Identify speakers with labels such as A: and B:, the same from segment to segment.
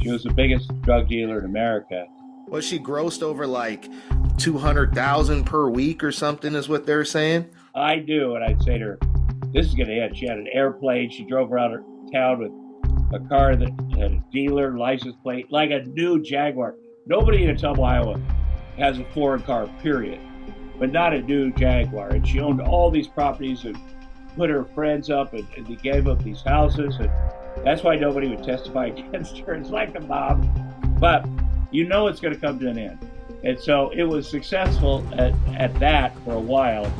A: She was the biggest drug dealer in America.
B: Was she grossed over like 200,000 per week or something? Is what they're saying.
A: I do, and I'd say to her, "This is going to end." She had an airplane. She drove around her town with a car that had a dealer license plate, like a new Jaguar. Nobody in Tacoma, Iowa, has a foreign car, period, but not a new Jaguar. And she owned all these properties and put her friends up, and they gave up these houses, and that's why nobody would testify against her. It's like the mob, but it's going to come to an end. And so it was successful at that for a while,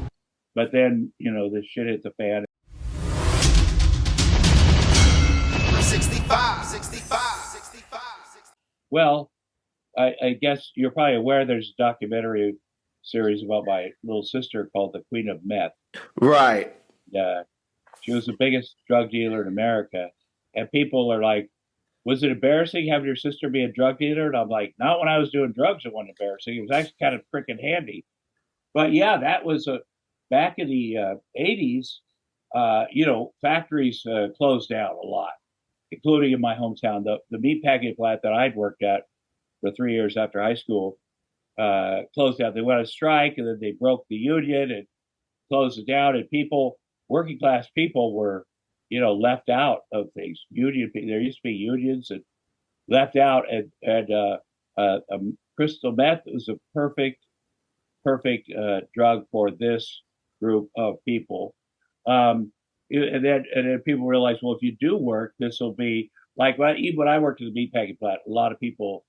A: but then the shit hit the fan.
B: 65.
A: Well, I guess you're probably aware there's a documentary series about my little sister called The Queen of Meth.
B: Right.
A: She was the biggest drug dealer in America. And people are like, was it embarrassing having your sister be a drug dealer? And I'm like, not when I was doing drugs, it wasn't embarrassing. It was actually kind of freaking handy. But yeah, that was back in the 80s, factories closed down a lot, including in my hometown. The meat packing plant that I'd worked at for 3 years after high school closed down. They went on strike, and then they broke the union and closed it down. And working class people were, left out of things. There used to be unions and left out, and crystal meth was a perfect drug for this group of people. And then people realized, well, if you do work, this will be like, even when I worked at the meatpacking plant, a lot of people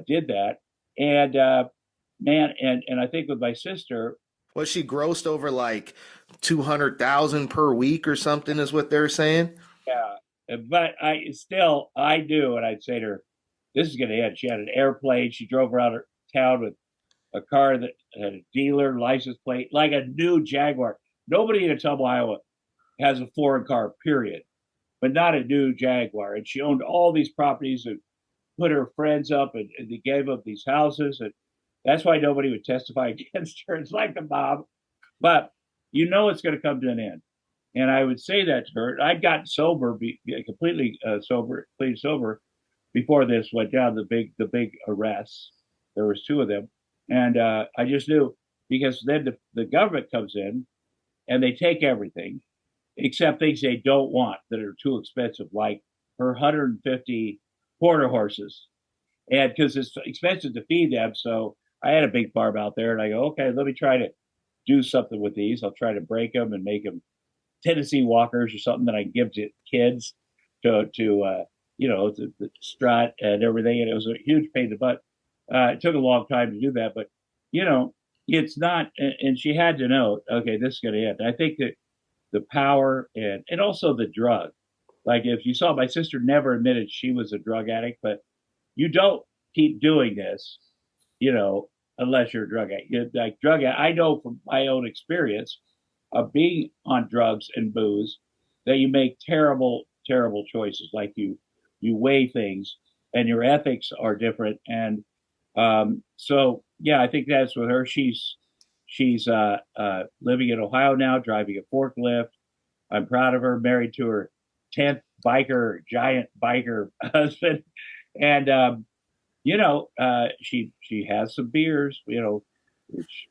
A: did that. And and I think with my sister,
B: Was she grossed over like 200,000 per week or something? Is what they're saying.
A: yeah, but I do, and I'd say to her, "This is going to end." She had an airplane. She drove around her town with a car that had a dealer license plate, like a new Jaguar. Nobody in Tacoma, Iowa, has a foreign car, period, but not a new Jaguar. And she owned all these properties and put her friends up, and they gave up these houses, and that's why nobody would testify against her. It's like the mob, but it's going to come to an end. And I would say that to her. I'd gotten sober, completely sober, clean sober, before this went down. The big arrests. There was two of them, and I just knew, because then the government comes in and they take everything except things they don't want that are too expensive, like her 150 quarter horses, and because it's expensive to feed them. So I had a big farm out there, and I go, okay, let me try to do something with these. I'll try to break them and make them Tennessee walkers or something that I can give to kids to strut and everything. And it was a huge pain in the butt. It took a long time to do that, but it's not. And she had to know, okay, this is going to end. And I think that the power and also the drug. Like, if you saw, my sister never admitted she was a drug addict, but you don't keep doing this, unless you're a drug addict. I know from my own experience of being on drugs and booze that you make terrible, terrible choices. Like, you weigh things, and your ethics are different. And so, yeah, I think that's with her. She's living in Ohio now, driving a forklift. I'm proud of her. Married to her 10th giant biker husband, and she has some beers, which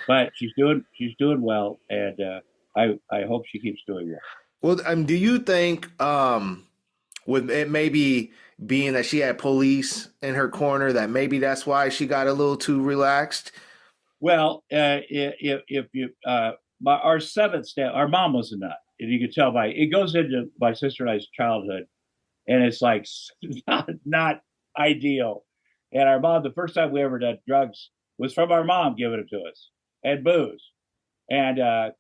A: but she's doing well, and I hope she keeps doing well.
B: Well, do you think with it maybe being that she had police in her corner, that maybe that's why she got a little too relaxed?
A: Well, if you our seventh step, our mom was a nut, and you could tell by it goes into my sister and I's childhood, and it's like not ideal. And our mom, the first time we ever did drugs was from our mom giving it to us, and booze. And I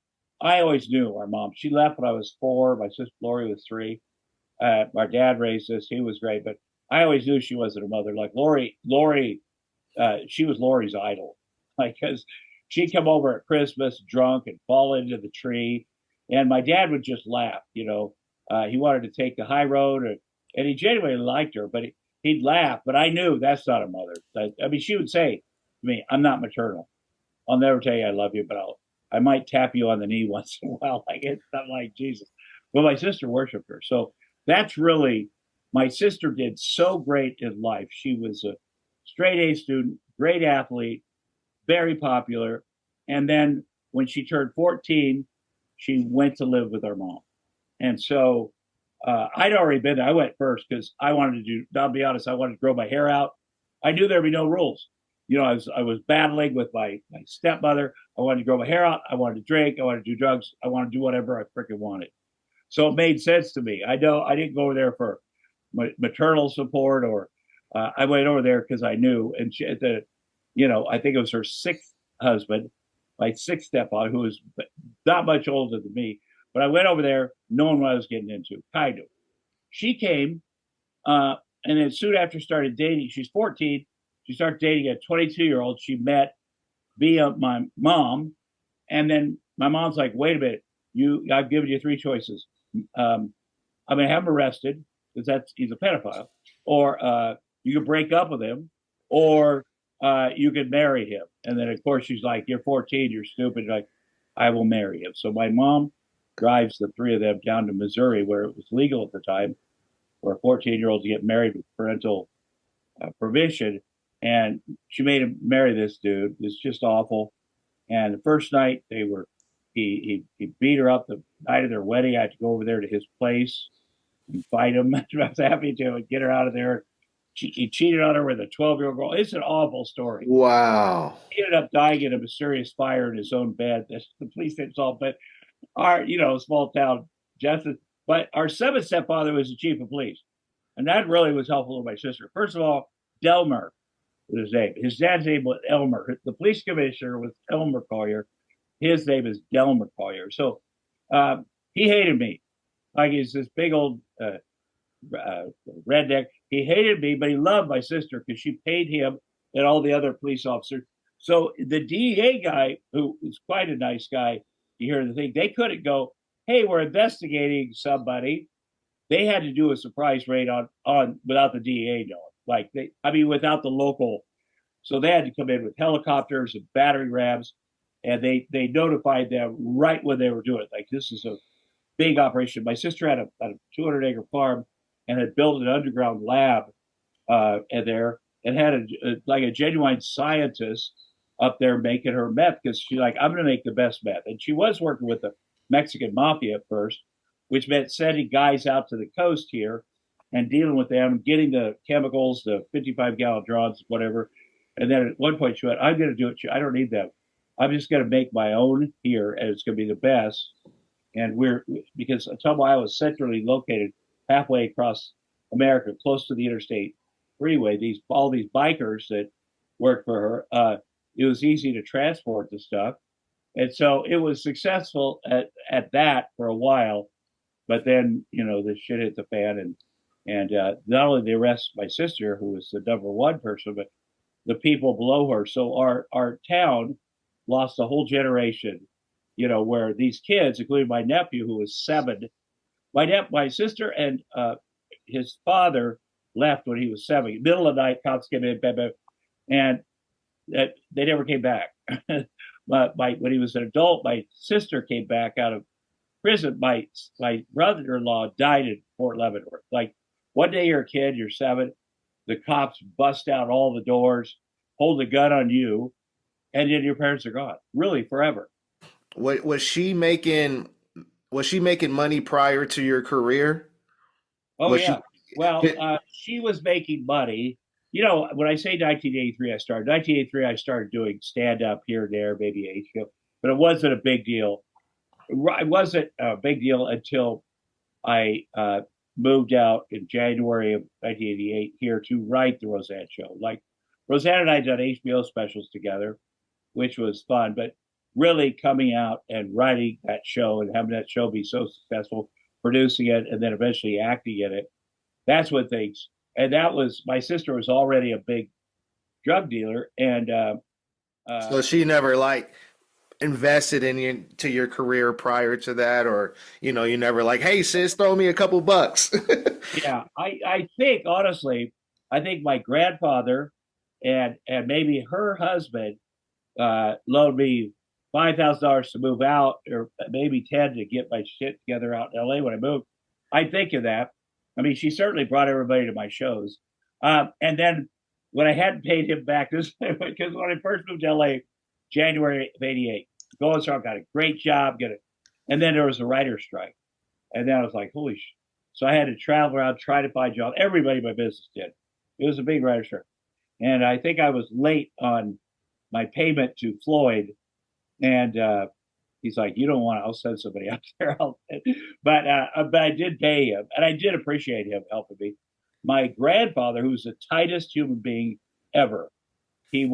A: always knew our mom. She left when I was 4. My sister Lori was 3. My dad raised us. He was great, but I always knew she wasn't a mother. Like Lori, she was Lori's idol. Like, because she'd come over at Christmas drunk and fall into the tree, and my dad would just laugh. He wanted to take the high road, and he genuinely liked her, but he'd laugh. But I knew that's not a mother. I mean, she would say to me, "I'm not maternal. I'll never tell you I love you, but I might tap you on the knee once in a while." Like, it's not like Jesus. But my sister worshipped her, so that's really My sister did so great in life. She was a straight A student, great athlete, very popular. And then when she turned 14, she went to live with her mom. And so I'd already been there. I went first because I wanted to do, I'll be honest, I wanted to grow my hair out. I knew there'd be no rules. I was battling with my stepmother. I wanted to grow my hair out. I wanted to drink. I wanted to do drugs. I wanted to do whatever I freaking wanted. So it made sense to me. I know I didn't go over there for maternal support or I went over there because I knew. And I think it was her sixth husband, my sixth stepfather, who was not much older than me. But I went over there knowing what I was getting into, kind of. She came, and then soon after started dating. She's 14. She started dating a 22-year-old she met via my mom. And then my mom's like, wait a minute, I've given you three choices. I'm going to have him arrested because he's a pedophile, or you can break up with him, or you can marry him. And then, of course, she's like, you're 14, you're stupid. Like, I will marry him. So my mom drives the three of them down to Missouri, where it was legal at the time for a 14-year-old to get married with parental permission. And she made him marry this dude. It's just awful. And the first night he beat her up the night of their wedding. I had to go over there to his place and fight him. I was happy to get her out of there. He cheated on her with a 12-year-old girl. It's an awful story.
B: Wow.
A: He ended up dying in a mysterious fire in his own bed. The police didn't solve, but our, small town justice. But our seventh stepfather was the chief of police. And that really was helpful to my sister. First of all, Delmer was his name. His dad's name was Elmer. The police commissioner was Elmer Collier. His name is Delmer Collier. So he hated me. Like he's this big old redneck. He hated me, but he loved my sister because she paid him and all the other police officers. So the DEA guy, who was quite a nice guy, you hear the thing, they couldn't go, hey, we're investigating somebody. They had to do a surprise raid on without the DEA knowing. Without the local. So they had to come in with helicopters and battery rams, and they notified them right when they were doing it. Like, this is a big operation. My sister had a 200-acre farm and had built an underground lab and had a genuine scientist up there making her meth because she's like, I'm going to make the best meth. And she was working with the Mexican mafia at first, which meant sending guys out to the coast here and dealing with them, getting the chemicals, the 55-gallon drums, whatever. And then at one point she went, I'm going to do it. I don't need them. I'm just going to make my own here, and it's going to be the best. And because Ottumwa, Iowa is centrally located halfway across America, close to the interstate freeway. All these bikers that work for her, it was easy to transport the stuff. And so it was successful at that for a while. But then, the shit hit the fan. And not only they arrest my sister, who was the number one person, but the people below her. So our town lost a whole generation, where these kids, including my nephew, who was 7, my sister and his father left when he was 7. Middle of the night, cops came in, and they never came back. But when he was an adult, my sister came back out of prison. My brother-in-law died in Fort Leavenworth. Like, one day you're a kid, you're 7, the cops bust out all the doors, hold a gun on you, and then your parents are gone, really forever.
B: Was she making money prior to your career?
A: Oh
B: Was
A: yeah.
B: she?
A: Well, she was making money. When I say 1983, I started doing stand up here and there, maybe HBO, but it wasn't a big deal. It wasn't a big deal until I moved out in January of 1988 here to write the Roseanne Show. Like, Roseanne and I done HBO specials together, which was fun, but really coming out and writing that show and having that show be so successful, producing it, and then eventually acting in it, that's what things. And that was, my sister was already a big drug dealer, and
B: So she never invested into your career prior to that, or you never like, hey sis, throw me a couple bucks.
A: yeah, I think honestly, I think my grandfather and maybe her husband loaned me $5,000 to move out, or maybe 10 to get my shit together out in LA when I moved. I think of that. I mean, she certainly brought everybody to my shows. And then when I hadn't paid him back, this because when I first moved to LA, January of '88, going strong, got a great job, and then there was a writer's strike, and then I was like, holy sh! So I had to travel around, try to find jobs. Everybody in my business did. It was a big writer's strike, and I think I was late on my payment to Floyd, and he's like, "You don't want? I'll send somebody out there." But I did pay him, and I did appreciate him helping me. My grandfather, who's the tightest human being ever, he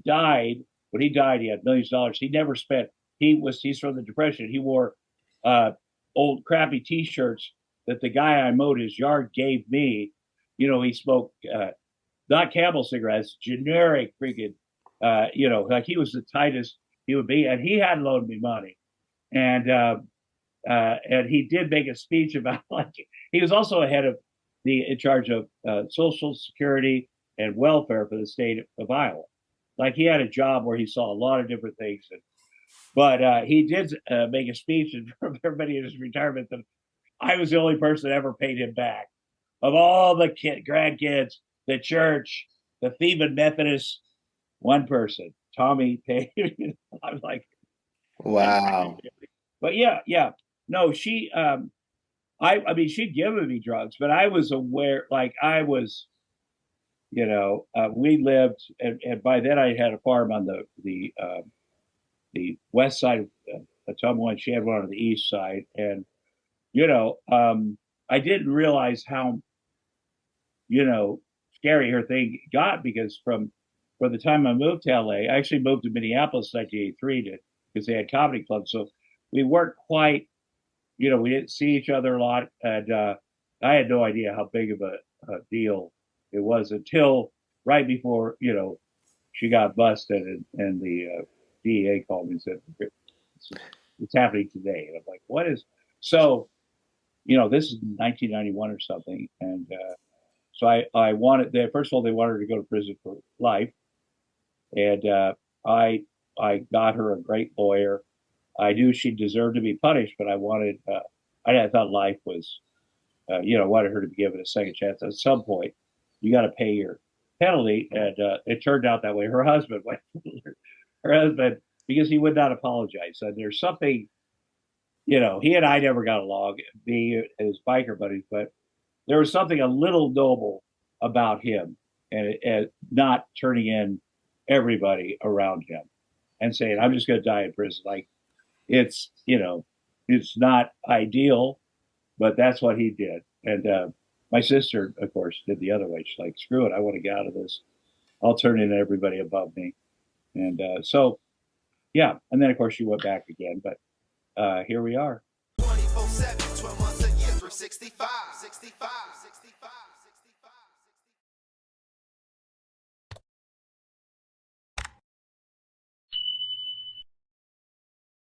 A: died. When he died, he had millions of dollars. He never spent. He's from the Depression. He wore old crappy T-shirts that the guy I mowed his yard gave me. You know, he smoked not Camel cigarettes, generic freaking. Like he was the tightest he would be, and he had loaned me money, and he did make a speech about like he was also head of in charge of Social Security and welfare for the state of Iowa. Like he had a job where he saw a lot of different things, but he did make a speech from everybody in his retirement that I was the only person that ever paid him back of all the grandkids, the church, the Theban Methodists. One person, Tommy, paid. I'm like,
B: Wow.
A: but yeah. No, I mean, she'd given me drugs, but I was aware, like I was, we lived, and by then I had a farm on the west side of Ottumwa, and she had one on the east side, and I didn't realize how scary her thing got because from the time I moved to LA, I actually moved to Minneapolis in 1983 because they had comedy clubs, so we weren't quite we didn't see each other a lot, and I had no idea how big of a deal it was until right before she got busted, and the DEA called me and said it's happening today, and I'm like, what is so? This is 1991 or something, and so I wanted. First of all, they wanted her to go to prison for life, and I got her a great lawyer. I knew she deserved to be punished, but I thought life was, wanted her to be given a second chance. At some point, you got to pay your penalty, and it turned out that way. Her husband because he would not apologize. And there's something, he and I never got along, me and his biker buddies, but there was something a little noble about him, and not turning in everybody around him and saying, "I'm just going to die in prison." Like, it's it's not ideal, but that's what he did. And my sister, of course, did the other way. She's like, screw it, I want to get out of this. I'll turn in everybody above me. And so yeah, and then of course she went back again, but here we are. 24/7, 12 months a year, 365.